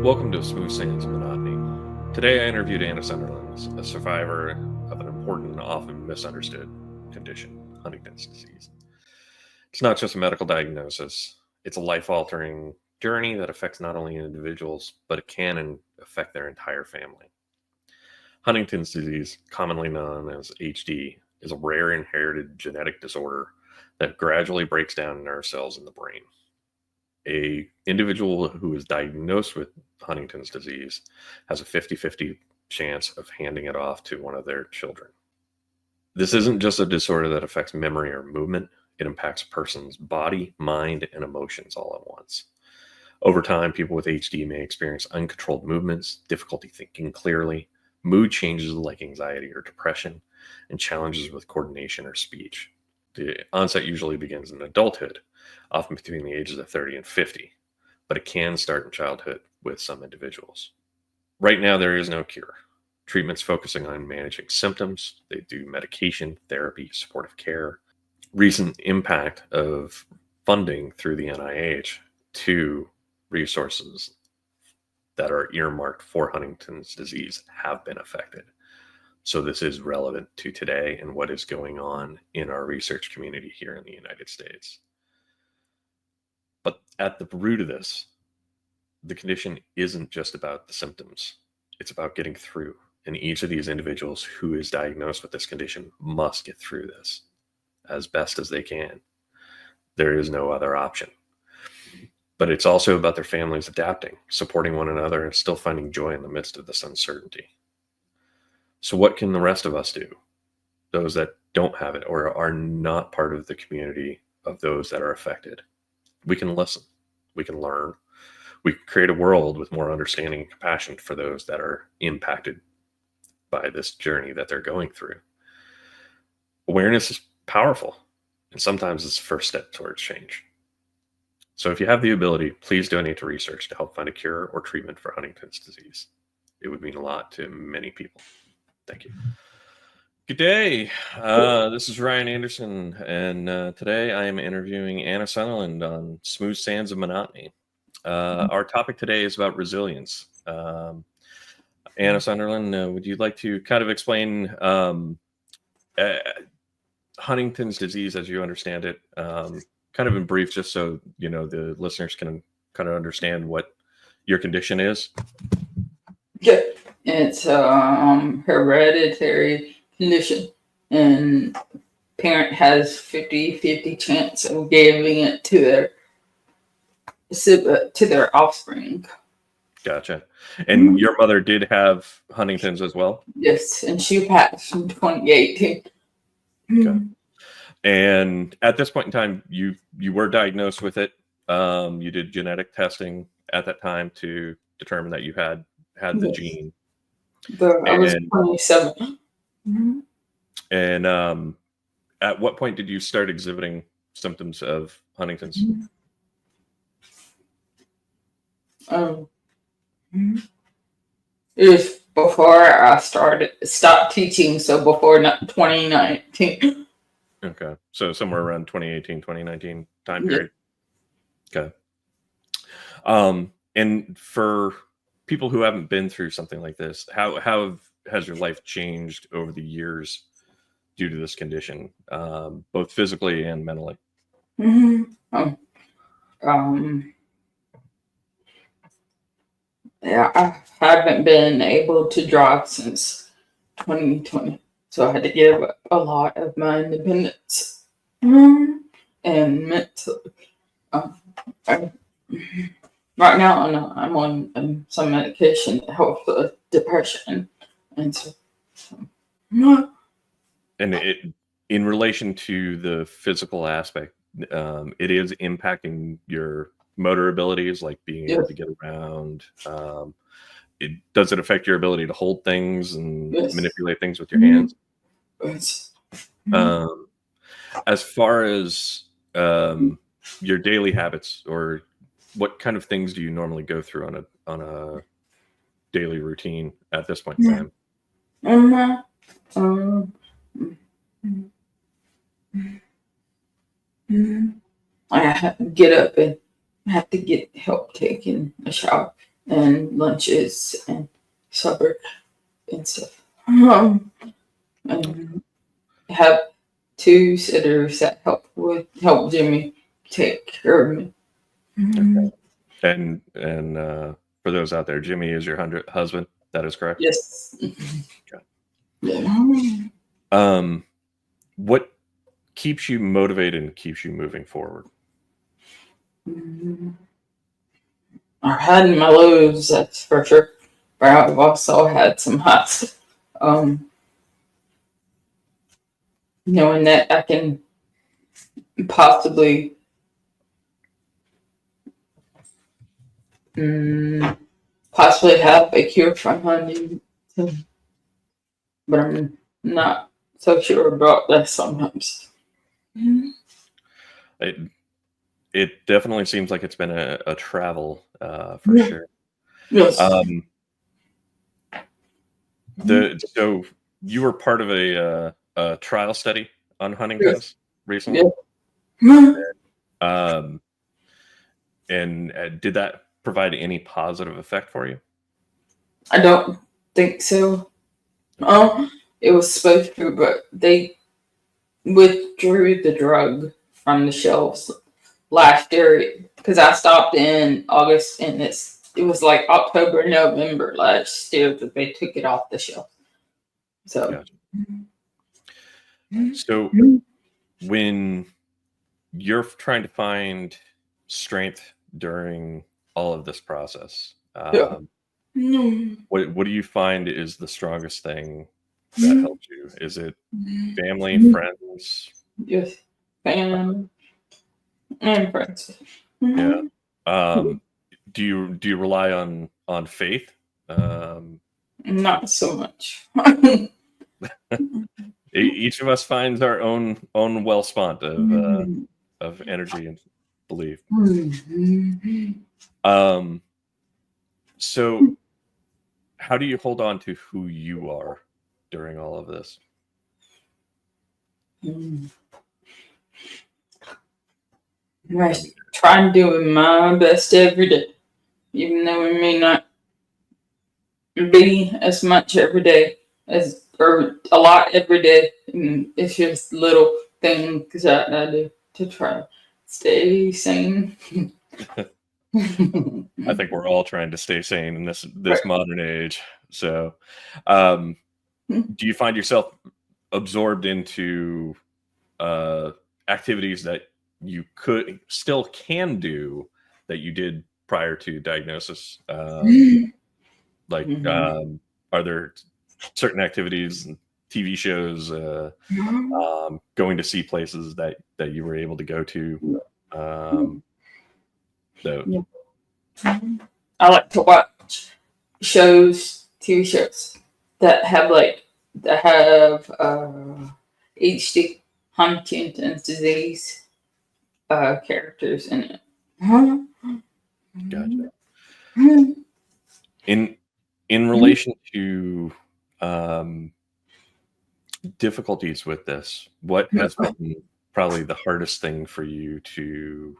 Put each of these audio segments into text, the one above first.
Welcome to Sands of Monotony. Today I interviewed Anna Sunderland, a survivor of an important and often misunderstood condition, Huntington's disease. It's not just a medical diagnosis, it's a life-altering journey that affects not only individuals, but it can affect their entire family. Huntington's disease, commonly known as HD, is a rare inherited genetic disorder that gradually breaks down nerve cells in the brain. A individual who is diagnosed with Huntington's disease has a 50-50 chance of handing it off to one of their children. This isn't just a disorder that affects memory or movement. It impacts a person's body, mind, and emotions all at once. Over time, people with HD may experience uncontrolled movements, difficulty thinking clearly, mood changes like anxiety or depression, and challenges with coordination or speech. The onset usually begins in adulthood, often between the ages of 30 and 50, but it can start in childhood with some individuals. Right now, there is no cure. Treatments focusing on managing symptoms. They do medication, therapy, supportive care. Recent impact of funding through the NIH to resources that are earmarked for Huntington's disease have been affected. So this is relevant to today and what is going on in our research community here in the United States. But at the root of this, the condition isn't just about the symptoms. It's about getting through. And each of these individuals who is diagnosed with this condition must get through this as best as they can. There is no other option. But it's also about their families adapting, supporting one another, and still finding joy in the midst of this uncertainty. So what can the rest of us do? Those that don't have it or are not part of the community of those that are affected. We can listen. We can learn. We can create a world with more understanding and compassion for those that are impacted by this journey that they're going through. Awareness is powerful, and sometimes it's the first step towards change. So if you have the ability, please donate to research to help find a cure or treatment for Huntington's disease. It would mean a lot to many people. Thank you. Good day. This is Ryan Anderson, and today I am interviewing Anna Sunderland on Smooth Sands of Monotony. Our topic today is about resilience. Anna Sunderland, would you like to kind of explain Huntington's disease as you understand it, kind of in brief, just so you know the listeners can kind of understand what your condition is? Yeah, it's a hereditary condition, and parent has 50-50 chance of giving it to their offspring. Gotcha. And your mother did have Huntington's as well? Yes, and she passed in 2018. Okay. And at this point in time, you were diagnosed with it. You did genetic testing at that time to determine that you had the Yes. gene. I was 27. And at what point did you start exhibiting symptoms of Huntington's? It was before I stopped teaching, so before 2019. Okay, so somewhere around 2018, 2019 time period. Yeah. Okay. And for people who haven't been through something like this, how has your life changed over the years due to this condition, both physically and mentally? Yeah, I haven't been able to drive since 2020, so I had to give up a lot of my independence and mentally. Right now, I'm on some medication that helps with depression, and so. And in relation to the physical aspect, it is impacting your motor abilities, like being able to get around. Does it affect your ability to hold things and manipulate things with your hands? As far as your daily habits, or what kind of things do you normally go through on a daily routine at this point in time? I have to get up and have to get help taking a shower. and lunches and supper and stuff. And have 2 sitters that help Jimmy take care of me. Okay. And for those out there, Jimmy is your husband. That is correct. Yes. Okay. Yeah. What keeps you motivated and keeps you moving forward? I've had my lows, that's for sure. But I've also had some highs. Knowing that I can possibly have a cure from Huntington, but I'm not so sure about that sometimes. It definitely seems like it's been a travel for sure. Yes. So you were part of a trial study on Huntington's recently? Yeah. And did that provide any positive effect for you? I don't think so. It was supposed to, but they withdrew the drug from the shelves last year because I stopped in August and it was like October, November last year that they took it off the shelf. So, Gotcha. So when you're trying to find strength during all of this process, what do you find is the strongest thing that helps you? Is it family, friends? Yes, family and friends. Yeah. Do you rely on faith? Not so much. Each of us finds our own well spot of energy and belief. So how do you hold on to who you are during all of this? I try and do my best every day, even though it may not be as much every day or a lot every day. It's just little things that I do to try to stay sane. I think we're all trying to stay sane in this modern age. So, do you find yourself absorbed into activities that you can do that you did prior to diagnosis? Like, are there certain activities and TV shows, going to see places that you were able to go to? I like to watch TV shows that have HD Huntington's disease characters in it. Gotcha. In relation to difficulties with this, what has been probably the hardest thing for you to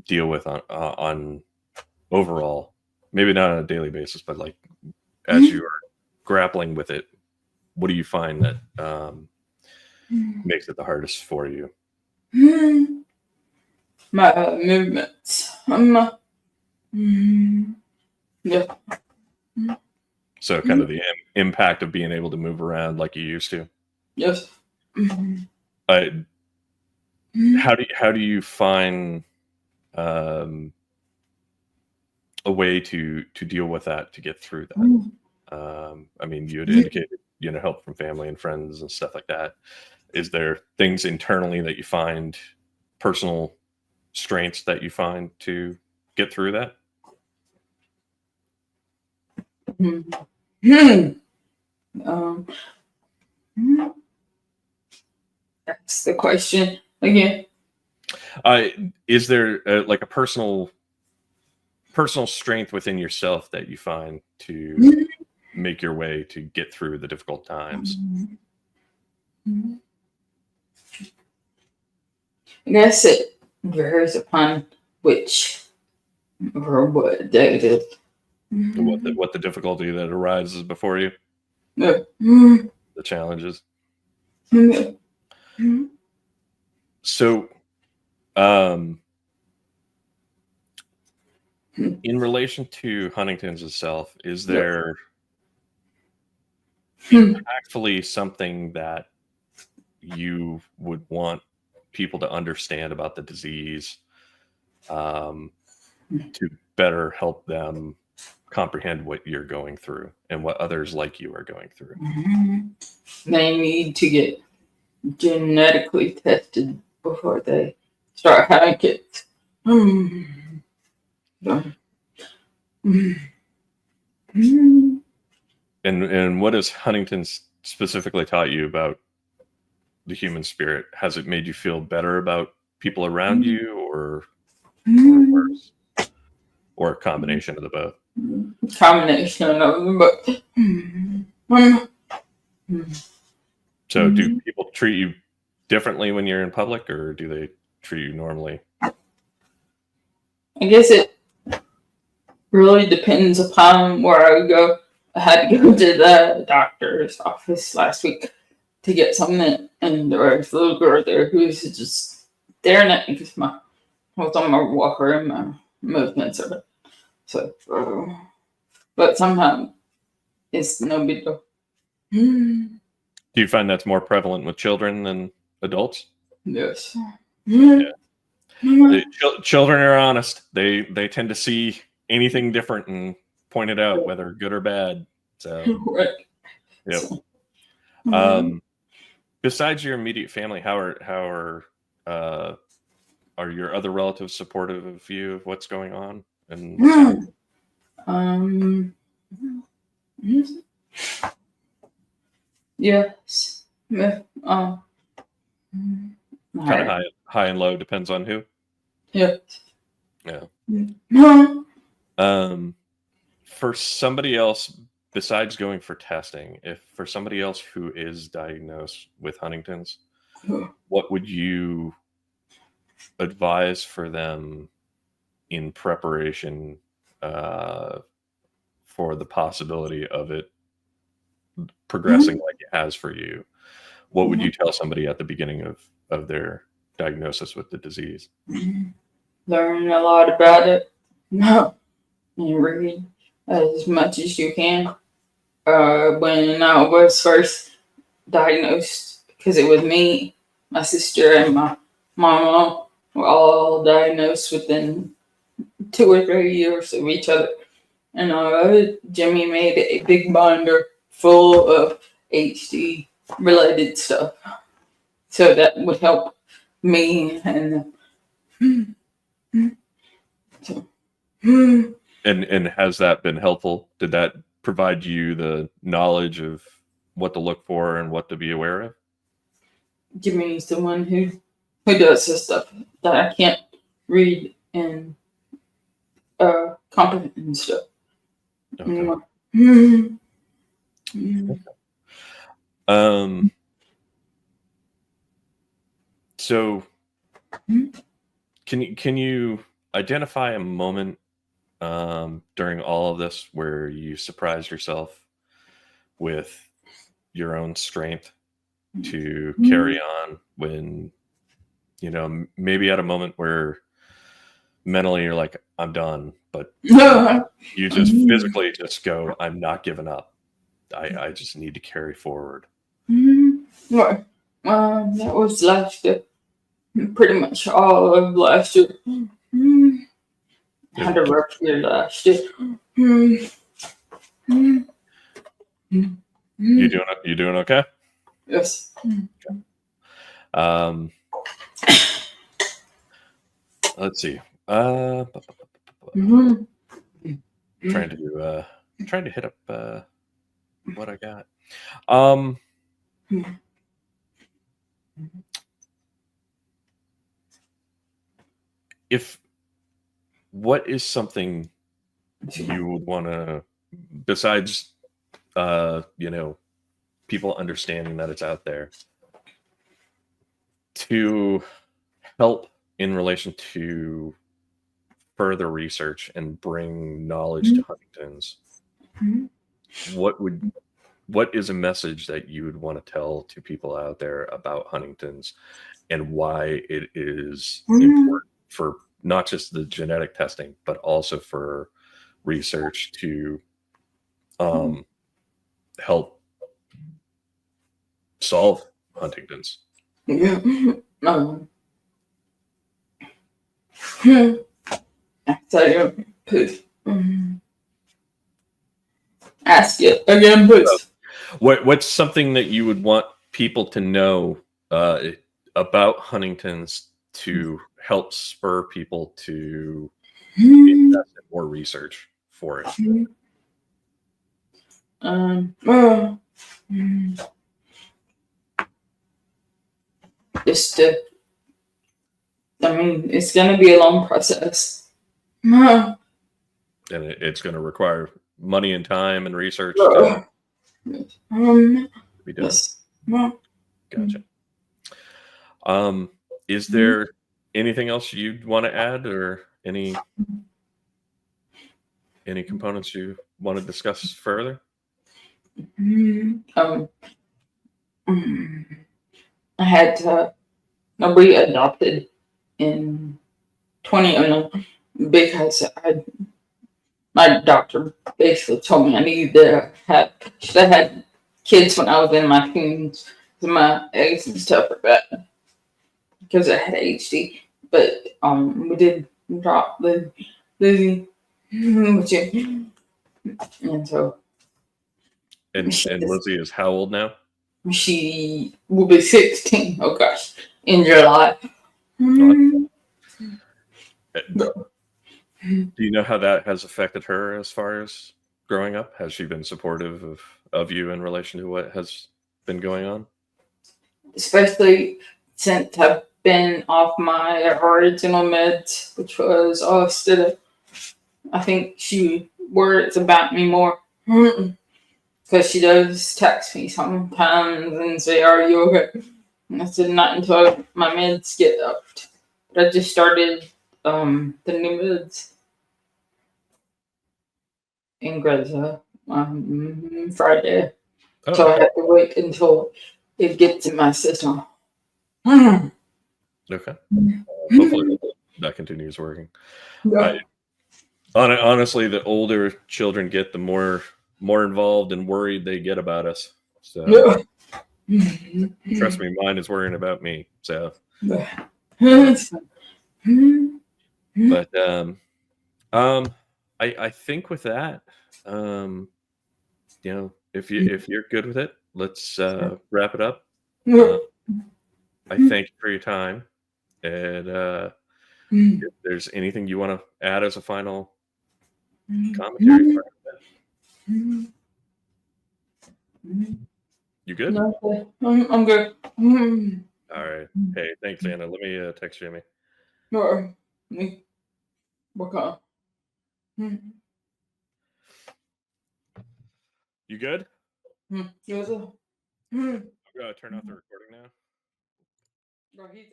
deal with on overall, maybe not on a daily basis, but like as you are grappling with it, what do you find that makes it the hardest for you? My movements. Yeah. So kind of the impact of being able to move around like you used to. Yes. How do you find a way to deal with that, to get through that? I mean, you had indicated, help from family and friends and stuff like that. Is there things internally that you find, personal strengths that you find to get through that? That's the question again. Is there like a personal strength within yourself that you find to make your way to get through the difficult times? I guess it varies upon which or what day it is. What the difficulty that arises before you, Yeah. the challenges. Yeah. So, in relation to Huntington's itself, is there impactfully something that you would want people to understand about the disease, to better help them comprehend what you're going through and what others like you are going through? They need to get genetically tested before they start having kids. And what has Huntington's specifically taught you about the human spirit? Has it made you feel better about people around you, or worse, or a combination of the both? Combination of them, but So do people treat you differently when you're in public, or do they treat you normally? I guess it really depends upon where I go. I had to go to the doctor's office last week to get something, and there was a little girl there who was just staring at me because I was on my walker and my movements of it. So, but somehow it's no big deal. Do you find that's more prevalent with children than adults? Yes. Yeah. Children are honest. They tend to see anything different and point it out, whether good or bad. So, Right. yep. Besides your immediate family, how are your other relatives supportive of you, of what's going on and what's happening? Yes. Kind of high and low, depends on who. Yeah. For somebody else, besides going for testing, if for somebody else who is diagnosed with Huntington's, what would you advise for them in preparation for the possibility of it progressing like it has for you? What would you tell somebody at the beginning of their diagnosis with the disease? Learn a lot about it. And read as much as you can. When I was first diagnosed, because it was me, my sister, and my mom were all diagnosed within 2 or 3 years of each other. And Jimmy made a big binder full of HD related stuff. So that would help me and And has that been helpful? Did that provide you the knowledge of what to look for and what to be aware of? Jimmy is the one who does this stuff that I can't read and comprehend and stuff. Okay. So can you identify a moment during all of this where you surprised yourself with your own strength to carry on, when maybe at a moment where mentally you're like, I'm done, but you just physically just go, I'm not giving up, I just need to carry forward? That was last year. Pretty much all of last year. I had a rough year last year. You doing okay? Yes. Let's see. Trying to hit up what I got. What is something you would want to, besides people understanding that it's out there, to help in relation to further research and bring knowledge to Huntington's, what is a message that you would want to tell to people out there about Huntington's and why it is important for not just the genetic testing, but also for research to help solve Huntington's? Yeah. So you please ask it again, please. What's something that you would want people to know about Huntington's to help spur people to invest in more research for it? It's going to be a long process. And it's going to require money and time and research to be done. Yes. Gotcha. Is there anything else you'd want to add, or any components you want to discuss further? I had to be adopted in 2009 because my doctor basically told me I needed to should have had kids when I was in my teens. My eggs and stuff are bad because I had HD. But we did drop Lizzie, and so. And Lizzie is how old now? She will be 16. Oh gosh, in July. Do you know how that has affected her as far as growing up? Has she been supportive of you in relation to what has been going on? Especially since I've been off my original meds, which was I think she worries about me more. Because she does text me sometimes and say, "Are you okay?" And I said, "Not until my meds get upped." But I just started the new meds in Greta Friday. Oh, So okay. I have to wait until it gets in my system. Okay. Hopefully that continues working. Honestly, the older children get, the more involved and worried they get about us. So trust me, mine is worrying about me. So, but I think with that, if you're good with it, let's wrap it up. I thank you for your time, and if there's anything you want to add as a final commentary for that. You good? I'm good. All right. Hey, thanks, Anna. Let me text Jimmy. No, what You good? Yes. I'm gonna turn off the recording now. Bro, he's